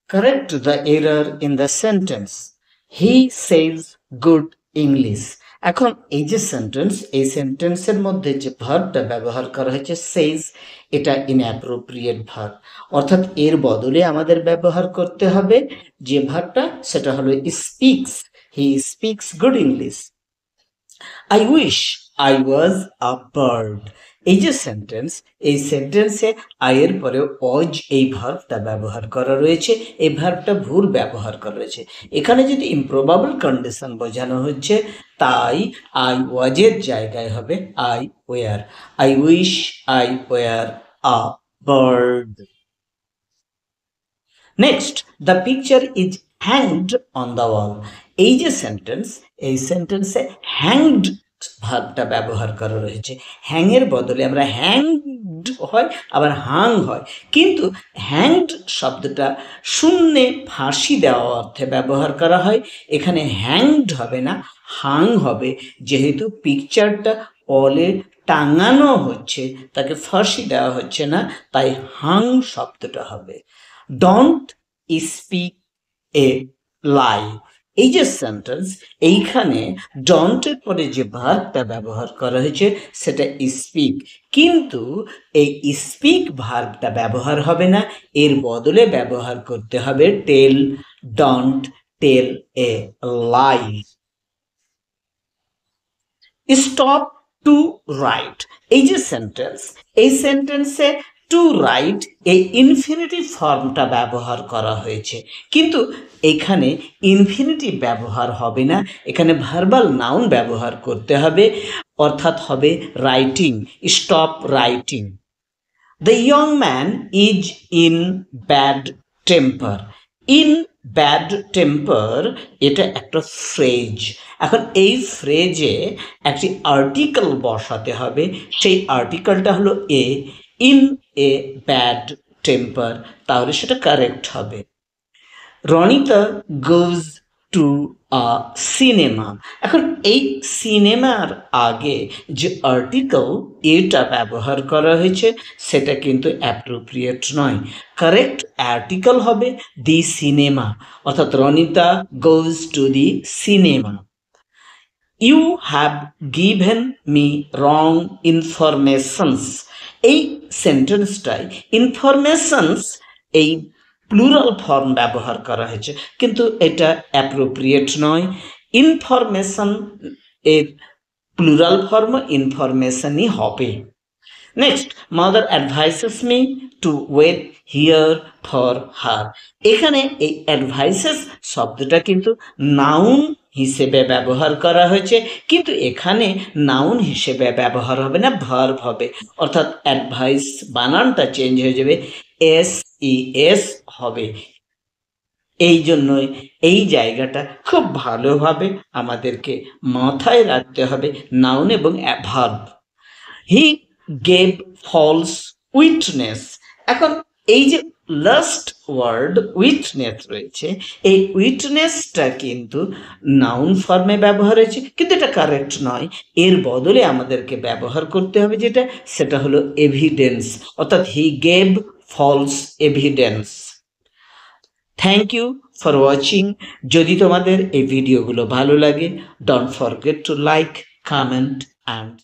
Correct the error in the sentence. He says good English. এখন এই যে sentence, এই সেন্টেন্সের মধ্যে যে ভার্বটা ব্যবহার করা হয়েছে সেজ, এটা ইনঅ্যাপ্রোপ্রিয়েট ভার্ব, অর্থাৎ এর বদলে আমাদের ব্যবহার করতে হবে যে ভার্বটা, সেটা হলো speaks. He speaks good English. I wish I was a bird. এই যে সেন্টেন্স, এই সেন্টেন্সে আয়ের পরে অজ এই ভার্বটা ব্যবহার করা রয়েছে, এই ভার্বটা ভুল ব্যবহার করা রয়েছে। এখানে যদি ইমপ্রবাবল কন্ডিশন বোঝানো হচ্ছে, তাই আই ওয়াজের জায়গায় হবে I were. I wish I were a bird. Next, the picture is hanged on the wall. এই যে সেন্টেন্স, এই সেন্টেন্সে হ্যাংড ভার্বটা ব্যবহার করা রয়েছে। হ্যাংয়ের বদলে আমরা হ্যাংড হয়, আবার হাং হয়, কিন্তু হ্যাংড শব্দটা শূন্যে ফাঁসি দেওয়া অর্থে ব্যবহার করা হয়। এখানে হ্যাংড হবে না, হাং হবে, যেহেতু পিকচারটা ওয়ালে টাঙানো হচ্ছে, তাকে ফাঁসি দেওয়া হচ্ছে না, তাই হাং শব্দটা হবে। ডোন্ট স্পিক এ লাই। এই যে সেন্টেন্স, এইখানে ডন্টের পরে যে ভার্বটা ব্যবহার করা হয়েছে সেটা স্পিক, কিন্তু এই স্পিক ভার্বটা ব্যবহার হবে না, এর বদলে ব্যবহার করতে হবে tell. Don't tell a lie. Stop to write. এই যে সেন্টেন্স, এই সেন্টেন্সে টু রাইট এই ইনফিনিটিভ ফর্মটা ব্যবহার করা হয়েছে, কিন্তু এখানে ইনফিনিটিভ ব্যবহার হবে না, এখানে ভার্বাল নাউন ব্যবহার করতে হবে, অর্থাৎ হবে writing. Stop writing. The young man is in bad temper. In bad temper এটা একটা ফ্রেজ। এখন এই ফ্রেজে একটি আর্টিকেল বসাতে হবে, সেই আর্টিকেলটা হলো এ। ইন এ ব্যাড টেম্পার, তাহলে সেটা কারেক্ট হবে। Ronita goes to a cinema. এখন এই সিনেমার আগে যে আর্টিকেল এটা ব্যবহার করা হয়েছে সেটা কিন্তু অ্যাপ্রোপ্রিয়েট নয়। কারেক্ট আর্টিকেল হবে দি সিনেমা, অর্থাৎ Ronita goes to the cinema. You have given me wrong informations. এই সেন্টেন্সটায় ইনফরমেশনস এই প্লুরাল ফর্ম ব্যবহার করা হয়েছে, কিন্তু এটা অ্যাপ্রোপ্রিয়েট নয়। ইনফরমেশন এর প্লুরাল ফর্ম ইনফরমেশনই হবে। Next, mother advises me to wait here for her. এখানে এই অ্যাডভাইসেস শব্দটা কিন্তু নাউন হিসেবে ব্যবহার করা হয়েছে, কিন্তু এখানে নাউন হিসেবে ব্যবহার হবে না, ভার্ব হবে, অর্থাৎ অ্যাডভাইস বানানটা চেঞ্জ হয়ে যাবে, এস ই এস হবে। এই জন্যই এই জায়গাটা খুব ভালোভাবে আমাদেরকে মাথায় রাখতে হবে, নাউন এবং verb. He gave false witness. এখন এই যে লাস্ট ওয়ার্ড উইটনেস রয়েছে, এই উইটনেসটা কিন্তু নাউন ফর্মে ব্যবহার হয়েছে, কিন্তু এটা কারেক্ট নয়। এর বদলে আমাদেরকে ব্যবহার করতে হবে যেটা, সেটা হলো এভিডেন্স, অর্থাৎ he gave false evidence. Thank you for watching. যদি তোমাদের এই ভিডিওগুলো ভালো লাগে, don't forget to like, comment and